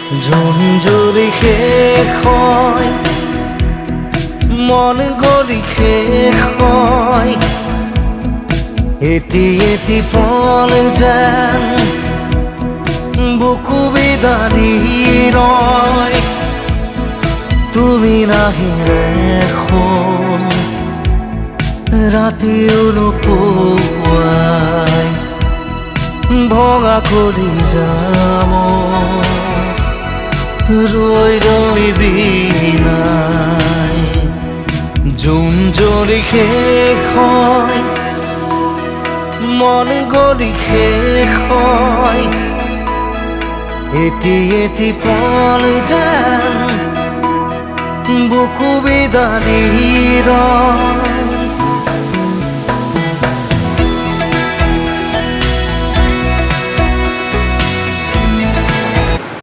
ঝুনঝুরি শেষ হয়, মন গলি শেষ হয়, এটি এটি পল যেন বুকু বিদাৰি ৰয়। তুমি নাহিলে এখন ৰাতিও নোপোৱাই, ভঙা কৰি যাম ৰৈ ৰৈ বিনাই। জোন জ্বলি শেষ হয়, মন গলি শেষ হয়, এটি এটি পল যেন বুকু বিদাৰি ৰয়।